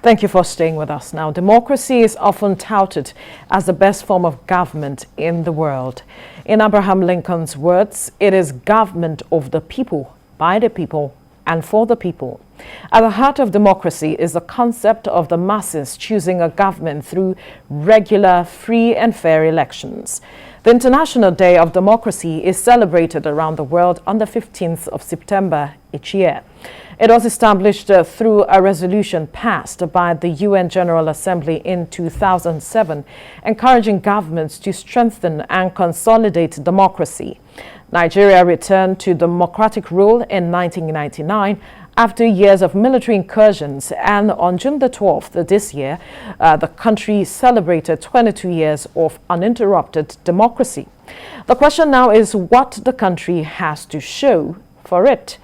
Thank you for staying with us. Now, democracy is often touted as the best form of government in the world. In Abraham Lincoln's words, it is government of the people, by the people, and for the people. At the heart of democracy is the concept of the masses choosing a government through regular, free and fair elections. The International Day of Democracy is celebrated around the world on the 15th of September each year. It was established through a resolution passed by the UN General Assembly in 2007, encouraging governments to strengthen and consolidate democracy. Nigeria returned to democratic rule in 1999 after years of military incursions, and on June the 12th this year, the country celebrated 22 years of uninterrupted democracy. The question now is what the country has to show for it.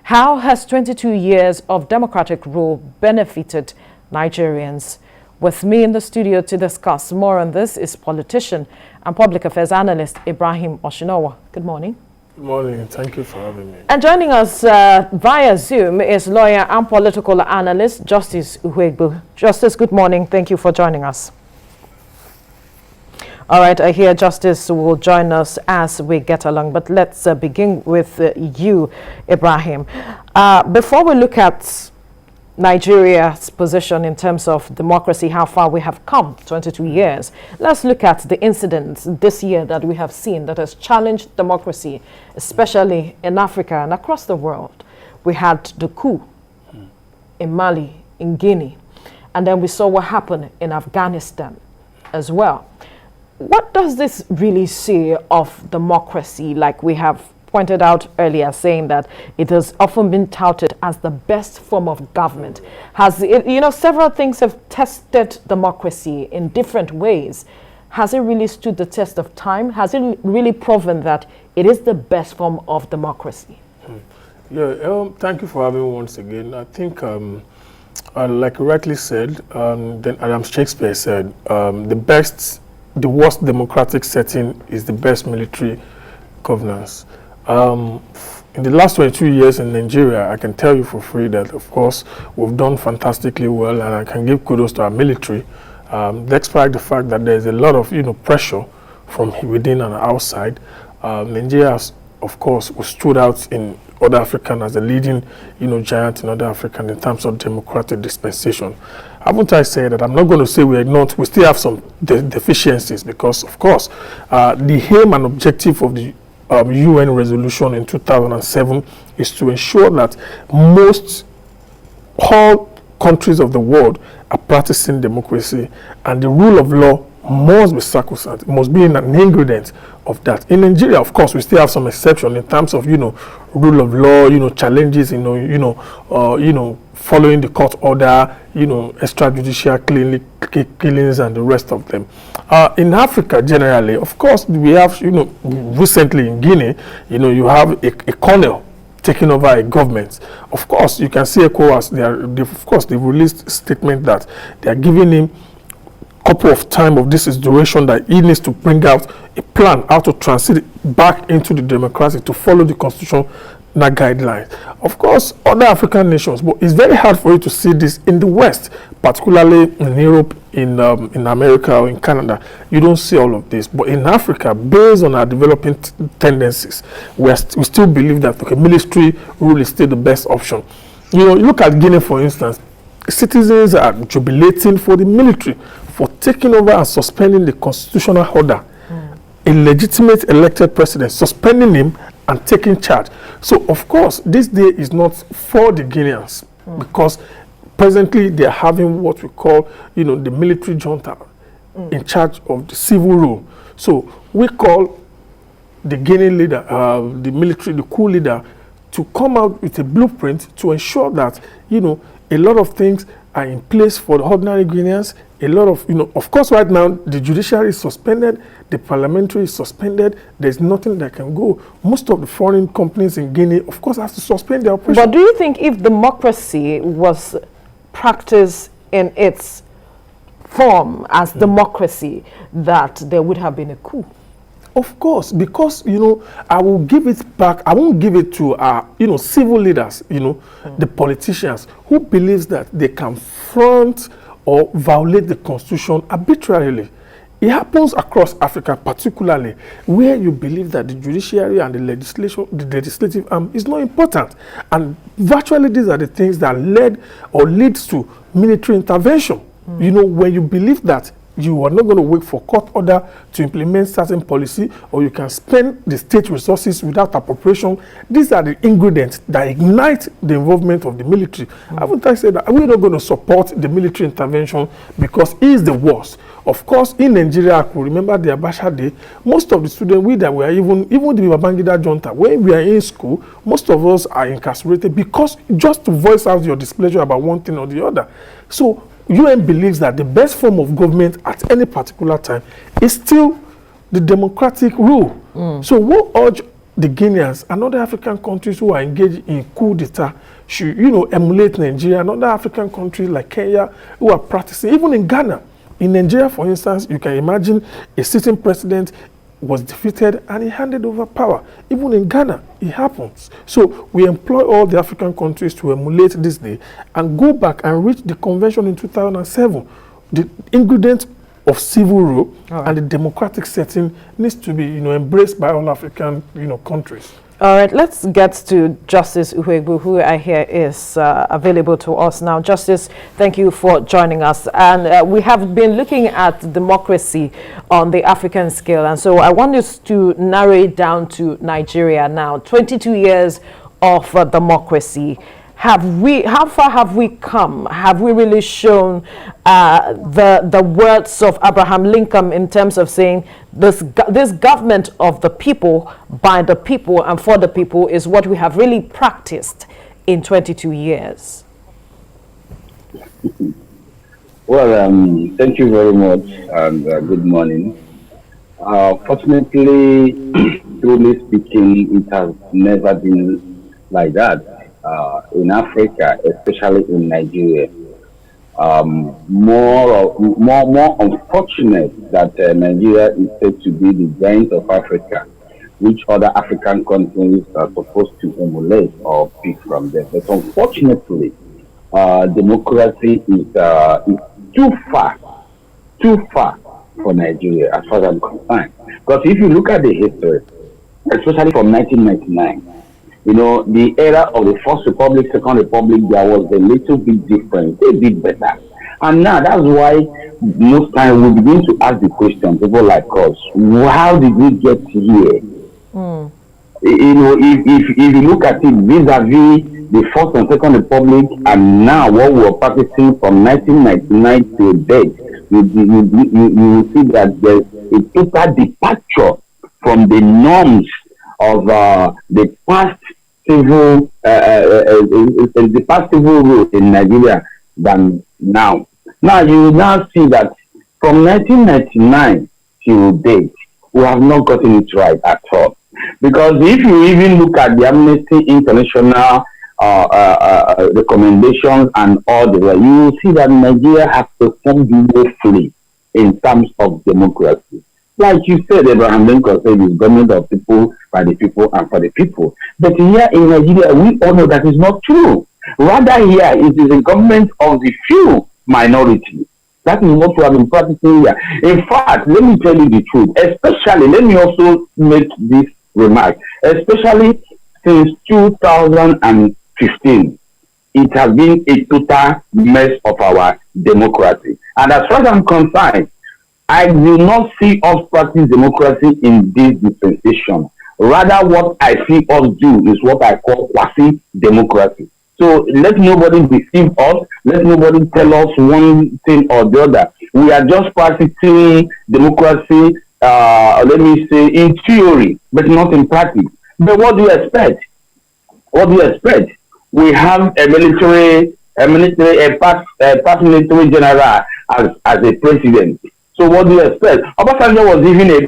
How has 22 years of democratic rule benefited Nigerians? With me in the studio to discuss more on this is politician and public affairs analyst Ibrahim Osinowo. Good morning. Good morning. Thank you for having me. And joining us via Zoom is lawyer and political analyst Justice Uwegbu. Justice, good morning. Thank you for joining us. All right, I hear Justice will join us as we get along, but let's begin with you, Ibrahim. Before we look at Nigeria's position in terms of democracy, how far we have come, 22 years, let's look at the incidents this year that we have seen that has challenged democracy, especially in Africa and across the world. We had the coup in Mali, in Guinea, and then we saw what happened in Afghanistan as well. What does this really say of democracy, like we have pointed out earlier, saying that it has often been touted as the best form of government? Has it, several things have tested democracy in different ways. Has it really stood the test of time? Has it really proven that it is the best form of democracy? Yeah, thank you for having me once again. I think, like you rightly said, then Adam Shakespeare said, the worst democratic setting is the best military governance. In the last 22 years in Nigeria, I can tell you for free that, of course, we've done fantastically well, and I can give kudos to our military, despite the fact that there's a lot of pressure from within and outside. Nigeria has, of course, stood out in other African as a leading giant in other African in terms of democratic dispensation. Haven't I said that? I'm not going to say we still have some deficiencies, because, of course, the aim and objective of the UN resolution in 2007 is to ensure that all countries of the world are practicing democracy, and the rule of law must be sacrosanct. It must be an ingredient of that. In Nigeria, of course, we still have some exception in terms of rule of law, challenges, following the court order, extrajudicial killings and the rest of them. In Africa, generally, of course, we have, recently in Guinea, you have a colonel taking over a government. Of course, you can see ECOWAS, they've released a statement that they are giving him couple of time of this is duration that he needs to bring out a plan how to transit back into the democracy to follow the constitutional guidelines. Of course, other African nations, but it's very hard for you to see this in the West, particularly in Europe, in America, or in Canada. You don't see all of this. But in Africa, based on our developing tendencies, we still believe that military rule is still the best option. Look at Guinea, for instance. Citizens are jubilating for the military for taking over and suspending the constitutional order. A legitimate elected president, suspending him and taking charge. So, of course, this day is not for the Guineans, because presently they are having what we call, the military junta in charge of the civil rule. So, we call the Guinean leader, the coup leader, to come out with a blueprint to ensure that, a lot of things are in place for the ordinary Guineans. A lot of, of course, right now, the judiciary is suspended, the parliamentary is suspended, there's nothing that can go. Most of the foreign companies in Guinea, of course, have to suspend their operation. But do you think if democracy was practiced in its form as democracy, that there would have been a coup? Of course, because, I will give it back. I won't give it to our, civil leaders, the politicians who believes that they can front or violate the constitution arbitrarily. It happens across Africa, particularly where you believe that the judiciary and the legislative arm is not important. And virtually these are the things that leads to military intervention. When you believe that you are not going to wait for court order to implement certain policy, or you can spend the state resources without appropriation. These are the ingredients that ignite the involvement of the military. Haven't I said that we're not going to support the military intervention because it is the worst? Of course, in Nigeria, I could remember the Abacha day. Most of the students, we that were even the Babangida junta, when we are in school, most of us are incarcerated because just to voice out your displeasure about one thing or the other. So UN believes that the best form of government at any particular time is still the democratic rule. So we urge the Guineans and other African countries who are engaged in coup d'etat should, emulate Nigeria and other African countries like Kenya who are practicing, even in Ghana. In Nigeria, for instance, you can imagine a sitting president was defeated and he handed over power. Even in Ghana, it happens. So we employ all the African countries to emulate this day and go back and reach the convention in 2007. The ingredients of civil rule and the democratic setting needs to be, embraced by all African, countries. All right, let's get to Justice Uwegbu, who I hear is available to us now. Justice, thank you for joining us. And we have been looking at democracy on the African scale. And so I want us to narrow it down to Nigeria now. 22 years of democracy. How far have we come? Have we really shown the words of Abraham Lincoln in terms of saying this government of the people, by the people, and for the people is what we have really practiced in 22 years? Well, thank you very much and good morning. Fortunately, truly speaking, it has never been like that. In Africa, especially in Nigeria, more unfortunate that Nigeria is said to be the giant of Africa, which other African countries are supposed to emulate or pick from them. But unfortunately, democracy is too far for Nigeria, as far as I'm concerned. Because if you look at the history, especially from 1999. The era of the First Republic, Second Republic, there was a little bit different. They did better. And now that's why most times we begin to ask the question, people like us, how did we get here? If you look at it vis-a-vis the First and Second Republic and now what we are practicing from 1999 to date, you will see that there's a total departure from the norms of the past civil rule in Nigeria than now. Now you will now see that from 1999 till date, we have not gotten it right at all. Because if you even look at the Amnesty International recommendations and all the way, you will see that Nigeria has performed woefully in terms of democracy. Like you said, Abraham Lincoln said, it's government of people, by the people, and for the people. But here in Nigeria, we all know that is not true. Rather here, it is a government of the few minority. That is what we have been practicing here. In fact, let me tell you the truth. Especially, let me also make this remark. Especially since 2015, it has been a total mess of our democracy. And as far as I'm concerned, I do not see us practice democracy in this dispensation. Rather, what I see us do is what I call quasi-democracy. So let nobody deceive us. Let nobody tell us one thing or the other. We are just practicing democracy, let me say, in theory, but not in practice. But what do you expect? What do you expect? We have a past military general as a president. So what do you expect? Obasanjo was even a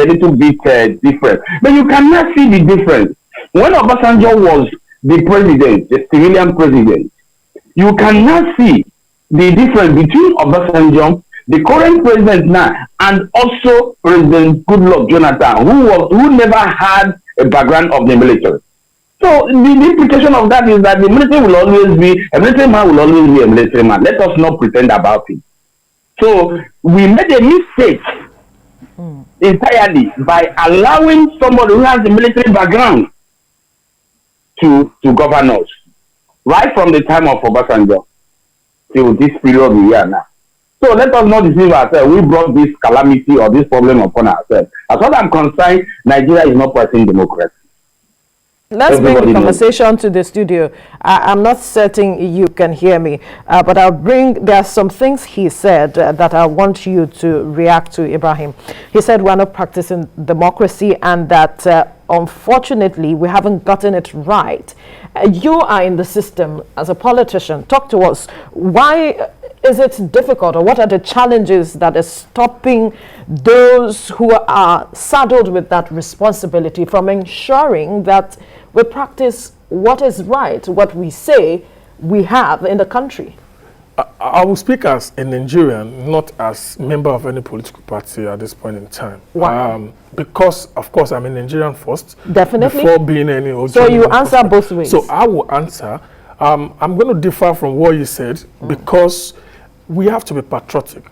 little bit different. But you cannot see the difference. When Obasanjo was the president, the civilian president, you cannot see the difference between Obasanjo the current president now, and also President Goodluck Jonathan, who never had a background of the military. So the implication of that is that the military will always be, a military man will always be a military man. Let us not pretend about it. So we made a mistake entirely by allowing somebody who has a military background to govern us, right from the time of Obasanjo till this period we are now. So let us not deceive ourselves. We brought this calamity or this problem upon ourselves. As far as I'm concerned, Nigeria is not practicing democracy. Let's bring the conversation to the studio. I'm not certain you can hear me, but there are some things he said that I want you to react to, Ibrahim. He said we're not practicing democracy and that unfortunately we haven't gotten it right. You are in the system as a politician. Talk to us. Why is it difficult, or what are the challenges that are stopping those who are saddled with that responsibility from ensuring that we practice what is right, what we say we have in the country? I will speak as a Nigerian, not as member of any political party at this point in time. Why? Because, of course, I'm a Nigerian first. Definitely. Before being any... So you answer both ways. So I will answer. I'm going to differ from what you said because we have to be patriotic.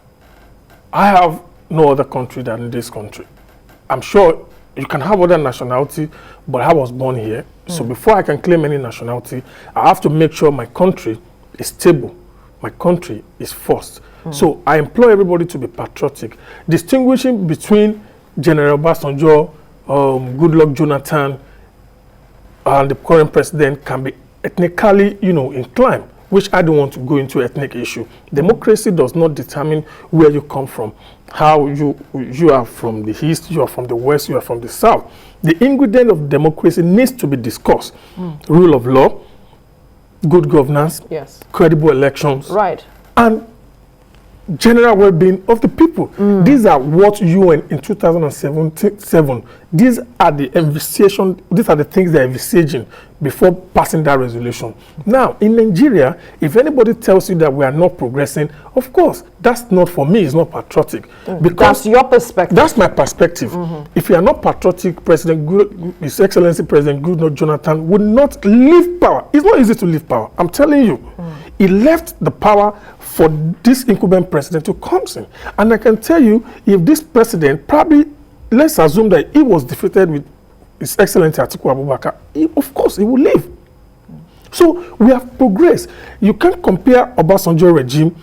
I have no other country than this country. I'm sure you can have other nationality, but I was born here. So before I can claim any nationality, I have to make sure my country is stable. My country is first. So I implore everybody to be patriotic. Distinguishing between General Obasanjo, Goodluck Jonathan, and the current president can be ethnically, inclined, which I don't want to go into ethnic issue. Democracy does not determine where you come from, how you are from the east, you are from the west, you are from the south. The ingredient of democracy needs to be discussed. Rule of law, good governance, yes, credible elections, right, and general well-being of the people. These are what UN in 2007, these are the envisagation, these are the things they're envisaging before passing that resolution. Now, in Nigeria, if anybody tells you that we are not progressing, of course, that's not for me, it's not patriotic. Because that's your perspective. That's my perspective. If you are not patriotic, His Excellency President Goodluck Jonathan would not leave power. It's not easy to leave power, I'm telling you. He left the power for this incumbent president to come in. And I can tell you, if this president, probably, let's assume that he was defeated with His Excellency Atiku Abubakar, of course, he will leave. So we have progressed. You can't compare Obasanjo regime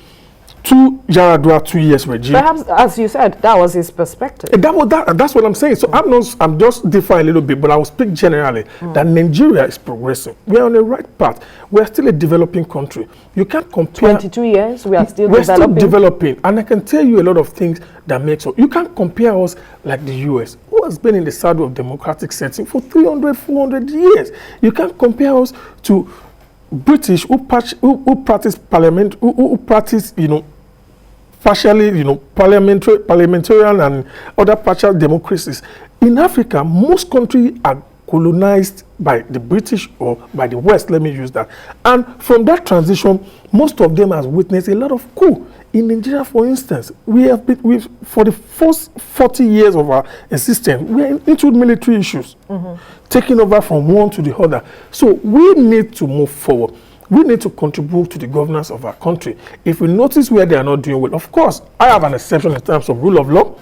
to Yaradua 2 years regime. Perhaps, as you said, that was his perspective. That's what I'm saying. So I'm just differing a little bit, but I will speak generally that Nigeria is progressing. We are on the right path. We are still a developing country. You can't compare. 22 years, we are still we're developing. Still developing. And I can tell you a lot of things that makes us. You can't compare us like the US, who has been in the saddle of democratic setting for 300, 400 years. You can't compare us to British who practice parliament, who practice, partially, parliamentarian and other partial democracies. In Africa, most countries are colonized by the British or by the West, let me use that. And from that transition, most of them has witnessed a lot of coup. In Nigeria, for instance, for the first 40 years of our existence, we are into military issues, taking over from one to the other. So we need to move forward. We need to contribute to the governance of our country. If we notice where they are not doing well, of course, I have an exception in terms of rule of law.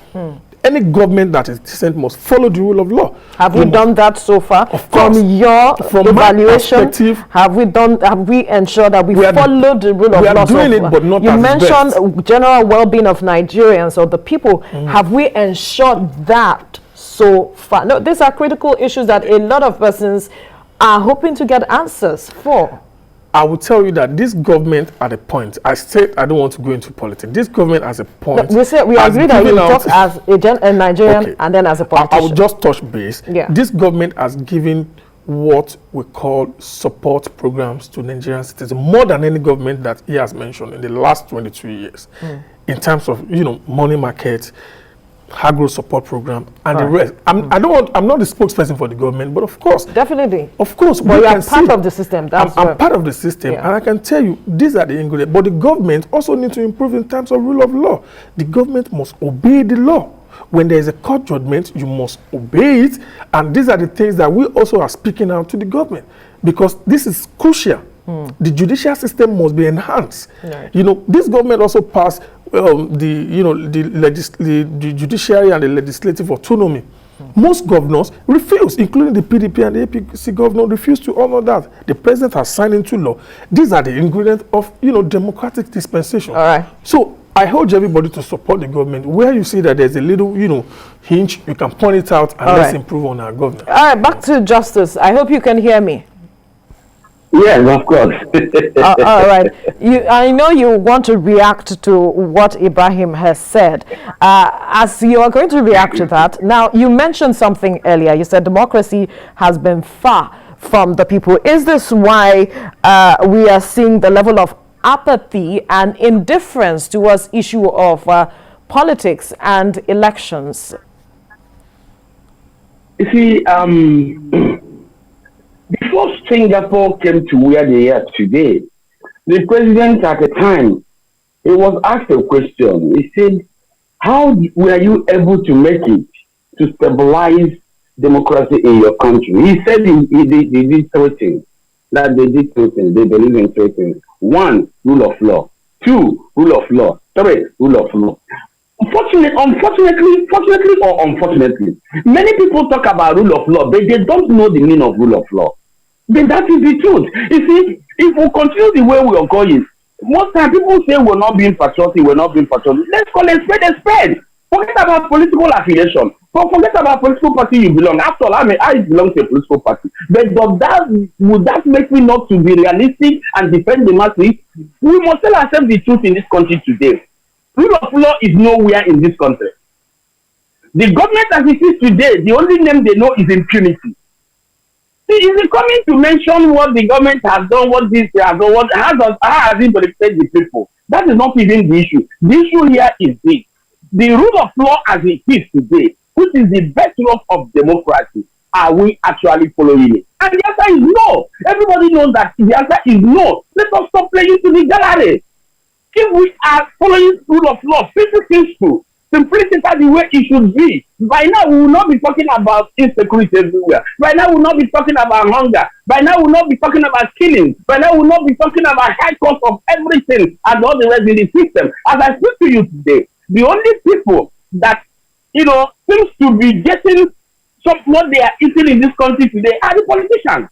Any government that is decent must follow the rule of law. Have we done that so far? Of course. From your evaluation, have we ensured that we follow the rule of law? We are doing it, but not as best. You mentioned general well-being of Nigerians or the people. Have we ensured that so far? No, these are critical issues that a lot of persons are hoping to get answers for. I will tell you that this government at a point, I said I don't want to go into politics. This government as a point. No, we agree that you talk as a Nigerian and then as a politician. I will just touch base. Yeah. This government has given what we call support programs to Nigerian citizens, more than any government that he has mentioned in the last 22 years. In terms of, money market, agro support program, and the rest. I'm not the spokesperson for the government, but of course, definitely, of course, but you are part of the system. I'm part of the system, and I can tell you these are the ingredients. But the government also needs to improve in terms of rule of law. The government must obey the law. When there is a court judgment, you must obey it, and these are the things that we also are speaking out to the government, because this is crucial. The judicial system must be enhanced. Right. This government also passed the judiciary and the legislative autonomy. Most governors refuse, including the PDP and the APC governor, refuse to honor that. The president has signed into law. These are the ingredients of democratic dispensation. All right. So I urge everybody to support the government. Where you see that there's a little, hinge, you can point it out, and let's improve on our government. All right, back to Justice. I hope you can hear me. Yes, of course. All right. I know you want to react to what Ibrahim has said. As you are going to react to that, now you mentioned something earlier. You said democracy has been far from the people. Is this why we are seeing the level of apathy and indifference towards issue of politics and elections? You see, before Singapore came to where they are today, the president at the time, he was asked a question. He said, how were you able to make it to stabilize democracy in your country? He said he did three things. That they did three things. They believe in three things. One, rule of law. Two, rule of law. Three, rule of law. Fortunately or unfortunately, many people talk about rule of law, but they don't know the meaning of rule of law. Then that is the truth. You see, if we continue the way we are going, most time people say we're not being patriotic, Let's call it spade a spade. Forget about political affiliation. Forget about political party you belong. After all, I belong to a political party. But would that make me not to be realistic and defend the masses? We must tell ourselves the truth in this country today. Rule of law is nowhere in this country. The government as it is today, the only name they know is impunity. See, is it coming to mention what the government has done, what this has done, how has it benefited the people? That is not even the issue. The issue here is this. The rule of law as it is today, which is the bedrock of democracy, are we actually following it? And the answer is no. Everybody knows that the answer is no. Let us stop playing to the gallery. If we are following rule of law, simple, simplicity the way it should be, by now we will not be talking about insecurity everywhere. By now we will not be talking about hunger. By now we will not be talking about killing. By now we will not be talking about high cost of everything and all the rest in the system. As I speak to you today, the only people that seems to be getting what they are eating in this country today are the politicians.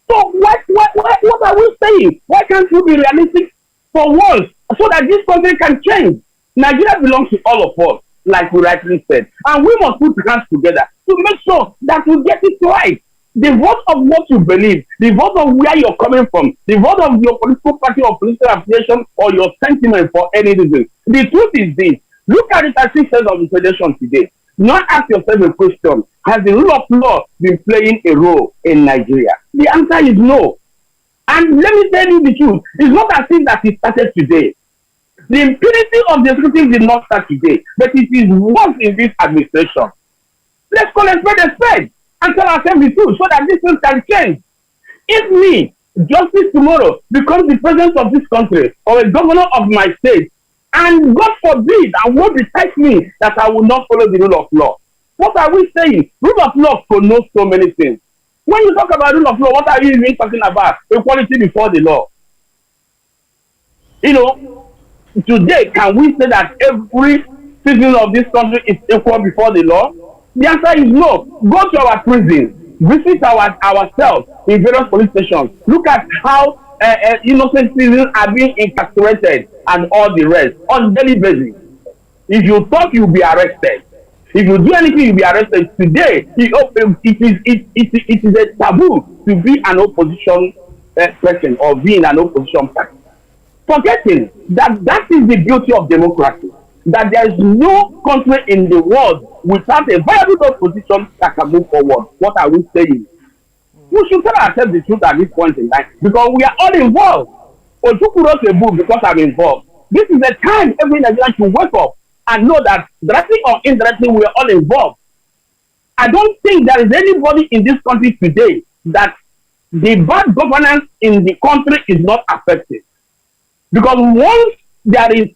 So what are we saying? Why can't we be realistic for once so that this country can change? Nigeria belongs to all of us, like we rightly said, and we must put hands together to make sure that we get it right. The vote of what you believe, the vote of where you're coming from, the vote of your political party or political affiliation or your sentiment for any reason. The truth is this. Look at it as it says of the Federation today. Now ask yourself a question. Has the rule of law been playing a role in Nigeria? The answer is no. And let me tell you the truth. It's not as if that it started today. The impunity of the executive did not start today, but it is worse in this administration. Let's call a spade and tell ourselves the truth so that this thing can change. If me, justice tomorrow, becomes the president of this country or a governor of my state, and God forbid, and won't decide me that I will not follow the rule of law. What are we saying? Rule of law connotes so many things. When you talk about rule of law, what are you even talking about? Equality before the law. Today, can we say that every citizen of this country is equal before the law? The answer is no. Go to our prisons, visit ourselves in various police stations. Look at how innocent citizens are being incarcerated and all the rest on daily basis. If you talk, you'll be arrested. If you do anything, you'll be arrested. Today, it is a taboo to be an opposition person or be in an opposition party. Forgetting that is the beauty of democracy. That there is no country in the world without a viable opposition that can move forward. What are we saying? We should tell ourselves the truth at this point in time because we are all involved. Ojuku wrote a book because I'm involved. This is a time every Nigerian should wake up and know that directly or indirectly we are all involved. I don't think there is anybody in this country today that the bad governance in the country is not affected. Because once there is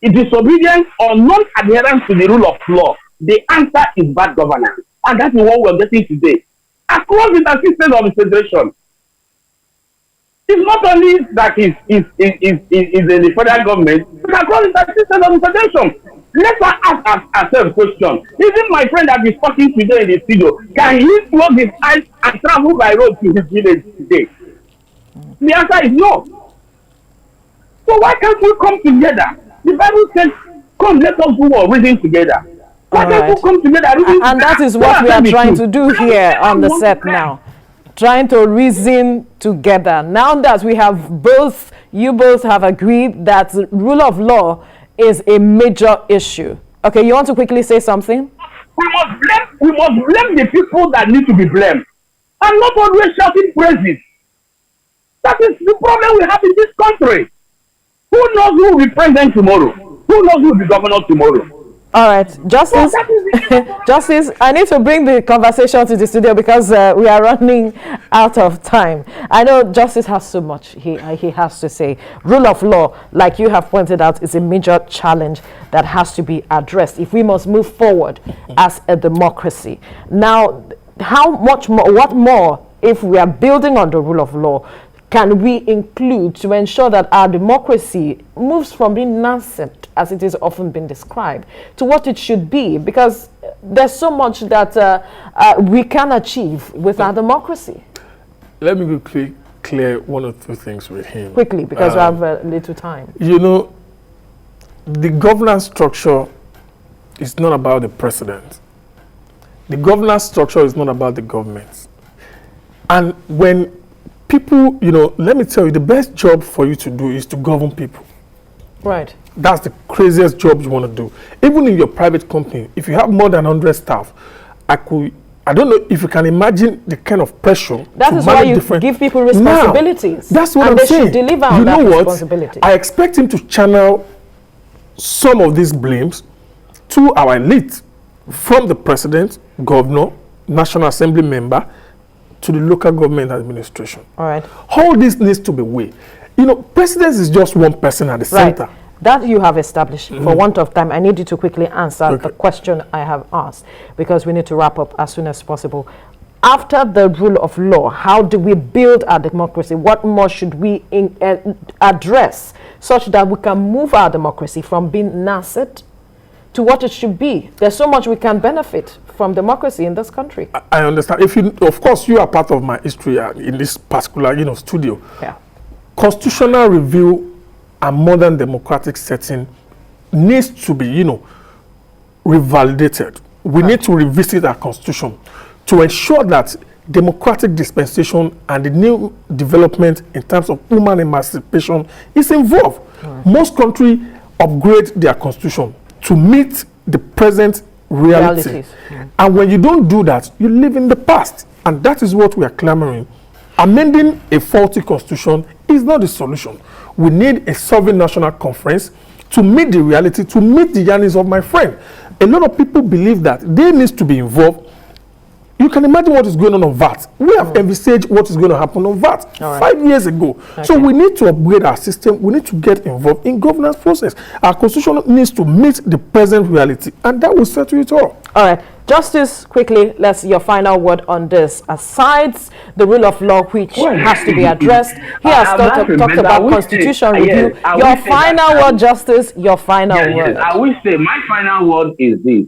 disobedience or non-adherence to the rule of law, the answer is bad governance. And that is what we are getting today. Across the system of the federation, it's not only that is in the federal government, but across the system of the federation. Let us ask ourselves a question. Even my friend that is talking today in the studio, can he close his eyes and travel by road to his village today? The answer is no. So why can't we come together? The Bible says, come, let us do what? Reason together. Why can't we come together? And that is what we are trying to do here on the set now. Trying to reason together. Now that we have you both have agreed that rule of law is a major issue. Okay, you want to quickly say something? We must blame the people that need to be blamed. And not always shouting praises. That is the problem we have in this country. Who knows who will be president tomorrow? Who knows who will be governor tomorrow? All right, Justice. Justice, I need to bring the conversation to the studio because we are running out of time. I know Justice has so much he has to say. Rule of law, like you have pointed out, is a major challenge that has to be addressed if we must move forward as a democracy. Now, how much more, what more, if we are building on the rule of law, can we include to ensure that our democracy moves from being nascent, as it is often been described, to what it should be? Because there's so much that we can achieve with our democracy. Let me quickly clear one or two things with him. Quickly, because we have little time. You know, the governance structure is not about the president. The governance structure is not about the government. And when people, you know, let me tell you, the best job for you to do is to govern people. Right. That's the craziest job you want to do. Even in your private company, if you have more than 100 staff, I don't know if you can imagine the kind of pressure. That is why you give people responsibilities. Now, that's what I'm saying. And they should deliver on that responsibility. I expect him to channel some of these blames to our elite, from the president, governor, National Assembly member, to the local government administration. All right. All this needs to be weighed. You know, president is just one person at the center. That you have established. For want of time, I need you to quickly answer the question I have asked, because we need to wrap up as soon as possible. After the rule of law, how do we build our democracy? What more should we address such that we can move our democracy from being nascent to what it should be? There's so much we can benefit from democracy in this country. I understand. If you, of course, you are part of my history in this particular, you know, studio. Yeah. Constitutional review and modern democratic setting needs to be, you know, revalidated. We need to revisit our constitution to ensure that democratic dispensation and the new development in terms of human emancipation is involved. Most countries upgrade their constitution to meet the present reality. And when you don't do that, you live in the past. And that is what we are clamoring. Amending a faulty constitution is not the solution. We need a sovereign national conference to meet the reality, to meet the yearnings of my friend. A lot of people believe that they need to be involved. You can imagine what is going on VAT. We have envisaged what is going to happen on VAT 5 years ago. So we need to upgrade our system. We need to get involved in governance process. Our constitution needs to meet the present reality, and that will settle it all. All right. Justice, quickly, your final word on this. Aside the rule of law, which has to be addressed, he has talked about constitution review. Your final word, Justice, your final word. I will say my final word is this.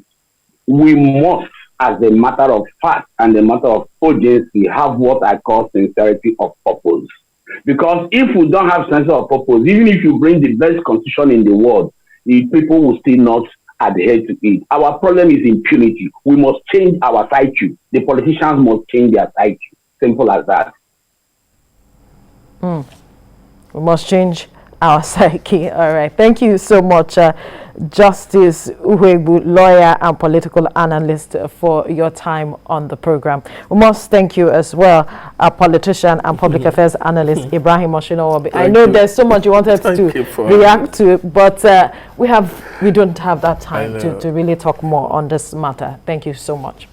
We must, as a matter of fact and a matter of urgency, have what I call sincerity of purpose. Because if we don't have sincerity of purpose, even if you bring the best constitution in the world, the people will still not adhere to it. Our problem is impunity. We must change our psyche. The politicians must change their psyche. Simple as that. We must change our psyche. All right. Thank you so much, Justice Uwegbu, lawyer and political analyst, for your time on the program. We must thank you as well, our politician and public affairs analyst, Ibrahim Osinowo. I know there's so much you wanted to react to, but we don't have that time to really talk more on this matter. Thank you so much.